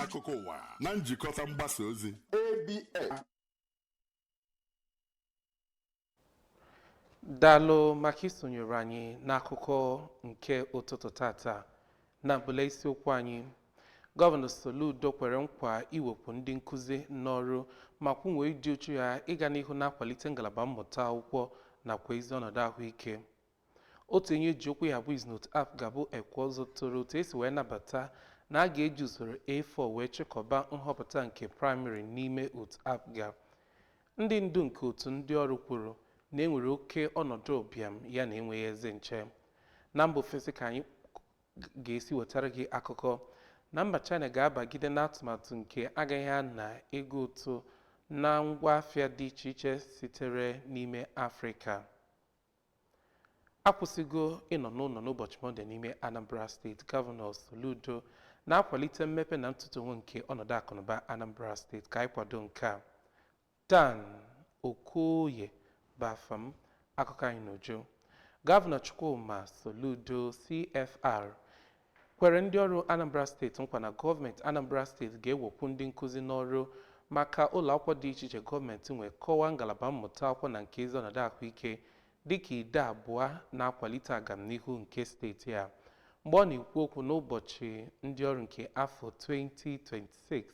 Akuko Uwa na njikọta mgbasa ozi ABS. Daalụ maka isonyere anyị n'akụkọ nke ụtụtụ tata. Na mbụla isiokwu anyị, Gọvanọ Soludo kwere nkwa iwepụ ndị nkụzi n'ọrụ ma kwunwee ịdị uchu ya ịga n'ihu na-akwalite ngalaba mmụta akwụkwọ nakwa ezi ọnọdụ ahụike. Otu onye ji okwu ya bụ Iznut App ga-abụ Ekweọzọ toro otu esi wee nabata na a ga-eji usoro A4 wee chịkọba nhọpụta nke praịmarị n'ime otu App ga. Ndị ndu nke otu ndị ọrụ kwuru na enwere oke ọnọdụ ụbịam ya na enweghị eze nche. Na mba ofesi ka anyị ga-esi wetara gị akụkọ na mba China ga-abagide n'atụmatụ nke agaghị ana ego ụtụ na ngwa afịa dị iche iche sitere n'ime Afrịka. Akwụsịgo ịnọ n'ụlọ n'ụbọchị Mọnde n'ime Anambra steeti. Gọvanọ Soludo na-akwalite mmepe na ntụtụnwe nke ọnọdụ akụnụba Anambra steeti ka anyị kwado nke a. Dan Okoye Bafam, akụkọ anyị n'uju. Gọvanọ Chukwuma Soludo CFR kwere ndị ọrụ Anambra steeti nkwa na gọọmenti Anambra steeti ga-ewepụ ndị nkụzi n'ọrụ maka ụlọ akwụkwọ dị iche iche gọọmenti nwee kọwaa ngalaba mmụta akwụkwọ na nke ezi ọnọdụ ahụike dịka ide abụọ na-akwalite agamnihu nke steeti a. Mgbe ọ na-ekwu okwu n'ụbọchị ndị ọrụ nke afọ 2026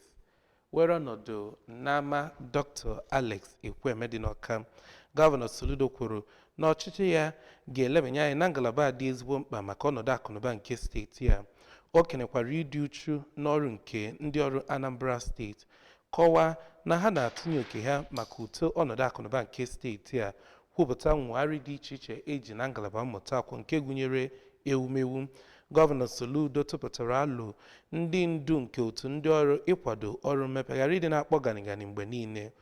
were ọnọdụ n'ama Dr. Alex Ekwueme dị n'Awka, Gọvanọ Soludo kwuru na ọchịchị ya ga-elebanye anya na ngalaba a dị ezigbo mkpa maka ọnọdụ akụnụba nke steeti a. O kenekwara ịdị uchu n'ọrụ nke ndị ọrụ Anambra steeti, kọwaa na ha na-atụnye oke ha maka uto ọnọdụ akụnụba nke steeti a, kwupụta nwegharị dị iche iche eji na ngalaba mmụta akwụkwọ nke gụnyere ewumewu. Gọvanọ Soludo tụpụtara alo ndị ndu nke otu ndị ọrụ ịkwado ọrụ mmepeghara ịdị na-akpọ ganigani mgbe niile,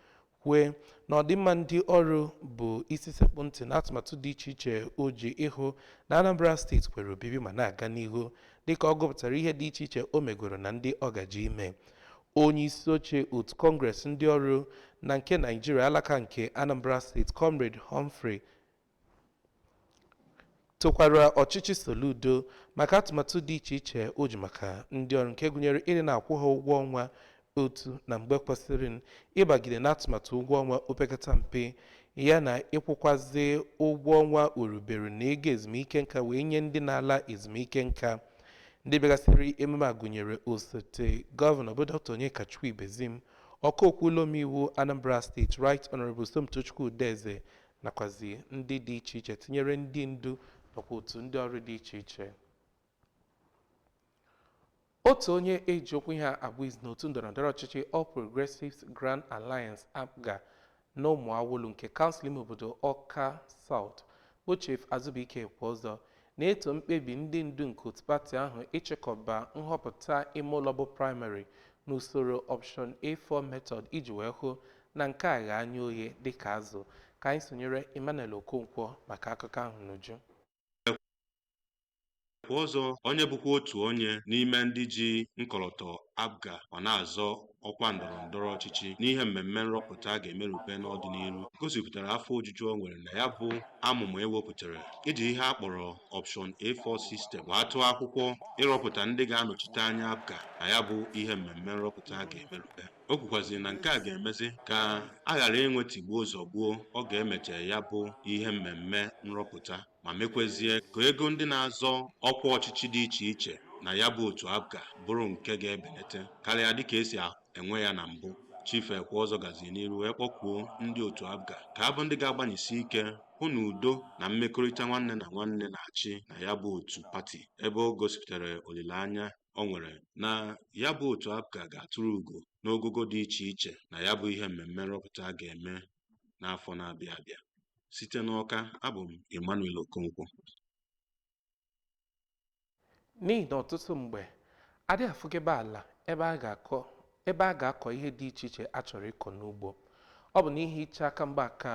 kwue na ọdịmma ndị ọrụ bụ isi sekpụ ntị na atụmatụ dị iche iche o ji ịhụ na Anambra steeti kwere obibi ma na-aga n'ihu dịka ọ gụpụtara ihe dị iche iche o megoro na ndị ọ gaji ime. Onye isi oche otu kọngres ndị ọrụ na nke Naijiria alaka nke Anambra steeti Comrade Humphrey tokwara ọchịchị Soludo maka atụmatụ dị iche iche o ji maka ndị ọrụ nke gụnyere ịdị na-akwụ ha ụgwọ ọnwa otu na mgbe kwesịrị, ịbagide n'atụmatụ ụgwọ ọnwa opekata mpe ya na ịkwụkwazi ụgwọ ọnwa orubere na ego ezumike nka wee nye ndị na-ala ezumike nka. Ndị bịagasịrị emume a gụnyere osote gọvanọ bụ Dr. Onyekachukwu Ibezim, ọkaokwu ụlọ omeiwu Anambra steeti Right Honorable Somtochukwu Udeze nakwazi ndị dị iche iche tinyere ndị ndu nakwa otu ndị ọrụ dị iche iche. Otu onye eji okwu ihe abụ izu n'otu ndọrọndọrọ ọchịchị All Progressives Grand Alliance APGA na Ụmụawụlụ nke kansụl ime obodo Awka South bụ Chief Azubike Ekweọzọ na-eto mkpebi ndị ndu nke otu pati ahụ ịchịkọba nhọpụta ime ụlọ bụ praịmarị n'usoro option A4 method iji wee hụ na nke a gha anya oghe dịka azụ. Ka anyị sonyere Emmanuel Okonkwo maka akụkọ ahụ n'uju. Ekweọzọ, onye bụkwa otu onye n'ime ndị ji nkọlọtọ APGA ọ na-azọ ọkwa ndọrọndọrọ ọchịchị n'ihe mmemme nrọpụta a ga-emerube n'ọdịnihu, gosipụtara afọ ojuju o nwere na ya bụ amụma ewepụtara iji ihe a kpọrọ option A4 system wee tụọ akwụkwọ ịrọpụta ndị ga-anọchite anya APGA na ya bụ ihe mmemme nrọpụta a ga-emerube. O kwukwaziri na nke a ga-emezi ka a ghara inwe tigbuo zọgbuo ọ ga-emecha ya bụ ihe mmemme nrọpụta ma mekwezie ka ego ndị na-azọ ọkwa ọchịchị dị iche iche na ya bụ otu APGA bụrụ nke ga-ebelata karịa dịka esi enwe ya na mbụ. Chief Ekweọzọ gaziri n'iru wee kpọkuo ndị otu APGA ka abụ ndị ga-agbanyesi ike hụ na udo na mmekọrịta nwanne na nwanne na-achị na ya bụ otu pati, ebe o gosipụtara olileanya o nwere na ya bụ otu APGA ga-atụrụ ugo n'ogogo dị iche iche na ya bụ ihe mmemme nrọpụta ga-eme n'afọ na-abịa abịa. Site n'Awka, abụ m Emmanuel Okonkwo. N'ihi na ọtụtụ mgbe adịghị afụgebe ala ebe a ga-akọ ihe dị iche iche a chọrọ ịkọ n'ugbo. Ọ bụ n'ihi iche aka mgba ka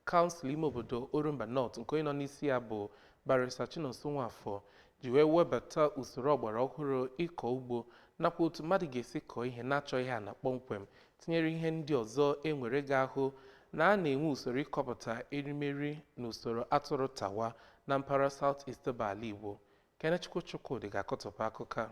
kansụl ime obodo Orumba North nke onye nọ n'isi ya bụ Barrister Chinonso Nwafọ ji wee webata usoro ọgbara ọhụrụ ịkọ ugbo nakwa otu mmadụ ga-esi kọọ ihe na-achọghị ana kpọmkwem, tinyere ihe ndị ọzọ enwere ga-ahụ na a na-enwe usoro ịkọpụta erimeri na usoro atụrụ tawa na mpaghara South East ala Igbo. Kenechukwu Chukwudị ga-akọtọpụ akụkọ a.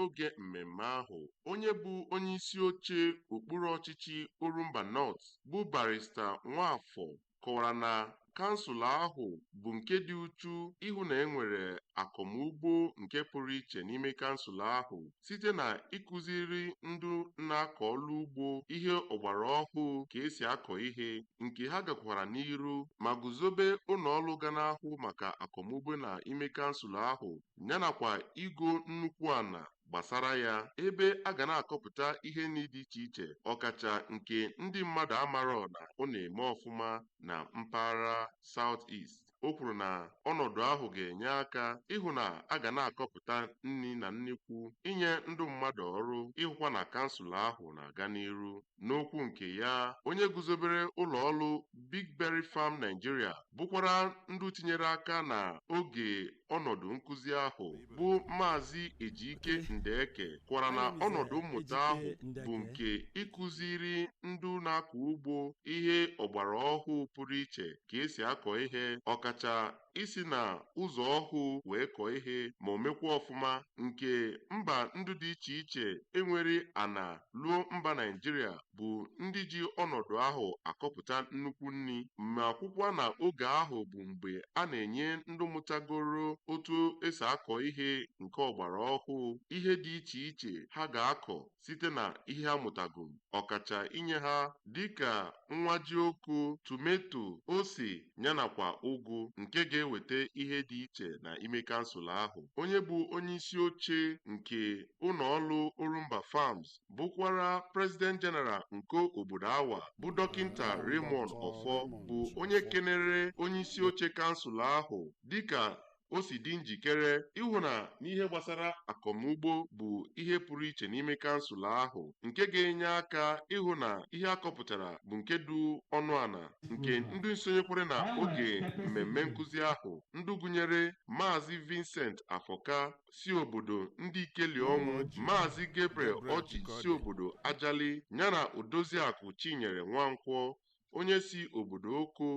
n'oge mmemme ahụ. Onye bụ onye isi oche okpuru ọchịchị Orumba North bụ Barrister Nwafọ kọwara na kansụl ahụ bụ nke dị uchu ịhụ na enwere akọmugbo nke pụrụ iche n'ime kansụl ahụ site na ịkụziri ndị na-akọ ọrụ ugbo ihe ọgbara ọhụụ ka esi akọ ihe, nke ha gakwara n'iru ma guzobe ụlọ ọrụ ga na-ahụ maka akọmugbo na ime kansụl ahụ yanakwa igo nnukwu ana gbasara ya, ebe a ga na-akọpụta ihe dị iche iche ọkacha nke ndị mmadụ amarọ na ọ na-eme ọfụma na mpaghara South East. O kwuru na ọnọdụ ahụ ga-enye aka ịhụ na a ga na-akọpụta nri na nnekwu, inye ndị mmadụ ọrụ, ịhụkwa na kansụl ahụ na-aga n'iru. N'okwu nke ya, onye guzobere ụlọ ọrụ Big Berry Farm Nigeria bụkwara ndị tinyere aka na oge ọnọdụ nkụzi ahụ bụ Maazị Ejike Ndeke kwara na ọnọdụ mmụta ahụ bụ nke ịkụziri ndị na-akọ ugbo ihe ọgbara ọhụụ pụrụ iche ka esi akọ ihe, ọkacha isi na ụzọ ọhụụ wee kọọ ihe ma o mekwa ọfụma, nke mba ndị dị iche iche enwere ana luo mba Naijiria bụ ndị ji ọnọdụ ahụ akọpụta nnukwu nri, ma akwụkwọ na oge ahụ bụ mgbe a na-enye ndị mụtagoro otu esi akọ ihe nke ọgbara ọhụụ ihe dị iche iche ha ga-akọ site na ihe ha mụtago, ọkacha inye ha dịka nwa jioko, tometo, ose yanakwa ụgụ nke ga-eweta ihe dị iche na ime kansụl ahụ. Onye bụ onye isi oche nke ụlọ ọrụ Orumba Farms bụkwara President General nke obodo Awa bụ Dọkịnta Raymond Ọfọ bụ onye kenere onye isi oche kansụl ahụ dịka o si dị njikere ịhụ na n'ihe gbasara akọmugbo bụ ihe pụrụ iche n'ime kansụl ahụ nke ga-enye aka ịhụ na ihe akọpụtara bụ nke dị ọnụ ana, nke ndị nsonyekwere na oge mmemme nkụzi ahụ ndị gụnyere Maazị Vincent Afọka si obodo ndị Ikeliọnwụ, Maazị Gabriel Ọjị si obodo Ajali yana Odoziakụ Chinyere Nwankwọ onye si obodo Oko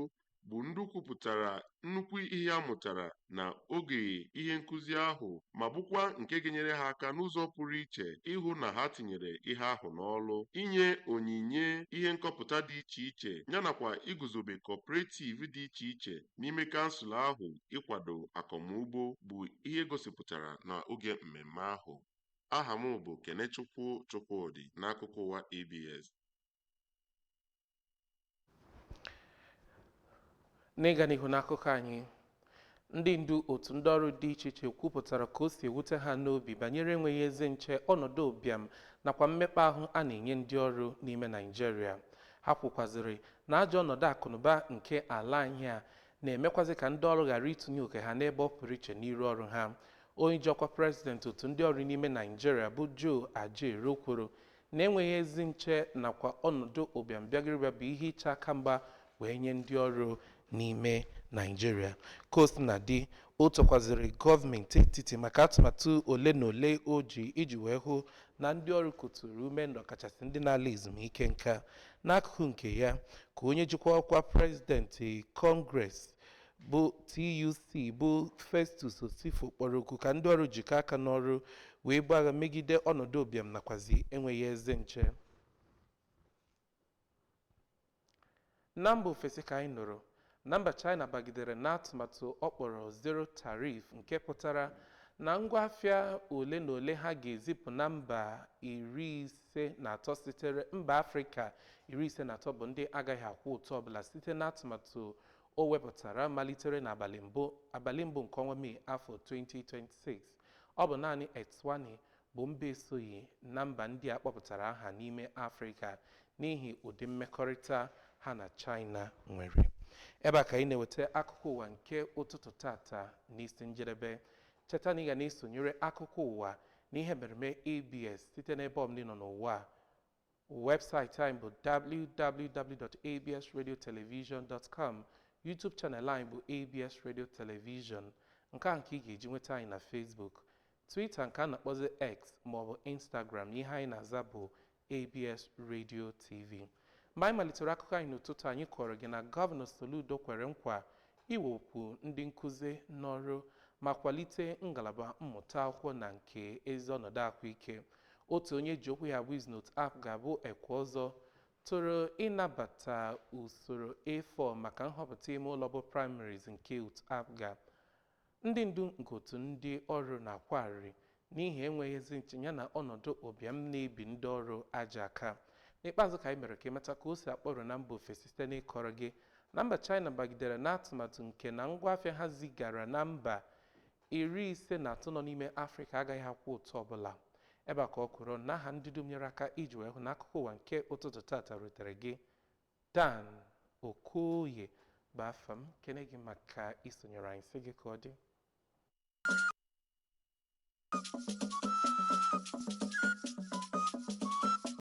bụ ndị kwupụtara nnukwu ihe a mụtara na oge ihe nkụzi ahụ ma bụkwa nke ga-enyere ha aka n'ụzọ pụrụ iche ịhụ na ha tinyere ihe ahụ n'ọlụ, inye onyinye ihe nkọpụta dị iche iche yanakwa iguzobe cooperative dị iche iche n'ime kansụl ahụ ịkwado akọmugbo bụ ihe gosipụtara n'oge mmemme ahụ. Aha m bụ Kenechukwu Chukwudị n'akụkọ ụwa ABS. N'ịga n'ihu n'akụkọ anyị, ndị ndu otu ndị ọrụ dị iche iche kwupụtara ka o si ewute ha n'obi banyere enweghị ezi nche, ọnọdụ ụbịam nakwa mmekpa ahụ a na-enye ndị ọrụ n'ime Naịjirịa. Ha kwukwazịrị na ajọ ọnọdụ akụnụba nke ala anyị a na-emekwazi ka ndị ọrụ ghara itinye oke ha n'ebe ọ pụrụ iche n'iru ọrụ ha. Onye ji ọkwa prezidenti otu ndị ọrụ n'ime Naịjirịa bụ Joe Ajaero kwuru na enweghị ezi nche nakwa ọnọdụ ụbịam bịagịrịbịa bụ ihe ịcha aka mgba wee nye ndị ọrụ n'ime Naịjirịa. Kosnadị, o tokwazịrị gọọmenti etiti maka atụmatụ ole na ole o ji iji wee hụ na ndị ọrụ kuturu ume ndụ ọkachasị ndị na-ala ezumike nka. N'akụkụ nke ya, ka onye jikwa ọkwa prezidenti Kọngres bụ TUC bụ Festus Osifo kpọrọ oku ka ndị ọrụ jikọ aka n'ọrụ wee bụ agha megide ọnọdụ ụbịam nakwazi enweghị eze nche. Na mba ofesi ka anyị nụrụ na mba China bagidere n'atụmatụ ọkpọrọ zero tarif nke pụtara na ngwa afịa ole na ole ha ga-ezipụ na mba 53 sitere mba Afrịka 53 bụ ndị agaghị akwụ ụtụ ọbụla site n'atụmatụ o wepụtara malitere n'abalị mbụ nke ọnwa Mee afọ 2026. Ọ bụ naanị Eswatini bụ mba esoghị na mba ndị a kpọpụtara aha n'ime Afrịka n'ihi ụdị mmekọrịta ha na China nwere. Ebe a ka anyị na-eweta akụkọ ụwa nke ụtụtụ tata n'isi njedebe. Cheta na ị ga na-esonyere akụkọ ụwa na ihe mmereme ABS site n'ebe ọbụla nọ n'ụwa. Webụsaịtị anyị bụ www.absradiotelevision.com. YouTube chanel anyị bụ ABS Radio Television. Nke a nke ị ga-eji nweta anyị na Facebook, Twitter nke a na-akpọzi X maọbụ Instagram. Ihe anyị na-aza bụ ABS Radio TV. Mgbe anyị malitere akụkọ anyị n'ụtụtụ, anyị kọrọ gị na Gọvanọ Soludo kwere nkwa iwepụ ndị nkụzi n'ọrụ ma kwalite ngalaba mmụta akwụkwọ na nke ezi ọnọdụ ahụike. Otu onye ji okwu ya bụ Iznot App ga-abụ Ekwe Ọzọ toro ịnabata usoro A4 maka nhọpụta ime ụlọ bụ primaries nke otu APGA. Ndị ndu nke otu ndị ọrụ na-akwarịrị n'ihi enweghị ezi nche ya na ọnọdụ ụbịam na-ebi ndị ọrụ aja aka. N'ikpeazụ ka anyị mere ka ịmata ka o si akpọrọ na mba ofesi site n'ịkọrọ gị na mba China bagidere n'atụmatụ nke na ngwaahịa ha zigara na mba 53 nọ n'ime Afrịka agaghị akwụ ụtụ ọbụla. Ebe a ka ọ kwuru na aha ndị dum nyere aka iji wee hụ na akụkọ ụwa nke ụtụtụ tata rutere gị. Dan Okoye bụ afa m, kene gị maka isonyere anyị, sị gị ka ọ dị.